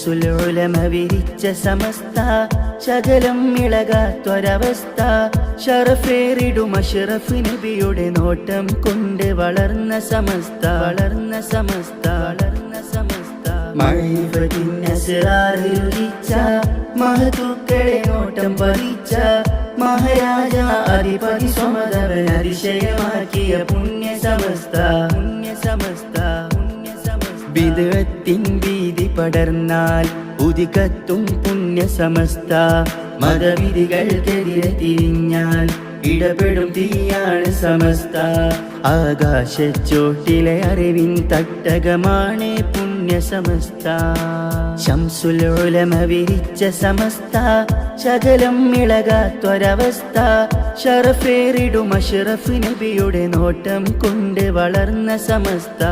സുലുലമ വിരിച്ച സമസ്ത ശകലം ഇളകാത്തൊരവസ്ഥ ഷറഫേറിടും അഷ്റഫ് നബിയുടെ നോട്ടം കൊണ്ട് വളർന്ന സമസ്ത മഅരിഫത്തിൻ അസ്റാർ രുചിച്ച മഹതുക്കളെ നോട്ടം പതിച്ച മഹാരാജ അധിപതി സ്വമതവൻ അതിശയമാക്കിയ പുണ്യ സമസ്ത ബിദ്അത്തിൻ ഭീതി പടർന്നാൽ ഉദികത്തും പുണ്യ സമസ്ത മതവിധികൾക്കെതിരെ തിരിഞ്ഞാൽ ഇടപെടും തീയാണ് സമസ്ത ആകാശച്ചോട്ടിലെ അറിവിൻ തട്ടകമാണ് പുണ്യ സമസ്ത ശംസുൽ ഉലമ വിരിച്ച സമസ്ത ശകലം ഇളകാത്തൊരവസ്ഥ ഷറഫേറിടും അഷ്റഫ് നബിയുടെ നോട്ടം കൊണ്ട് വളർന്ന സമസ്ത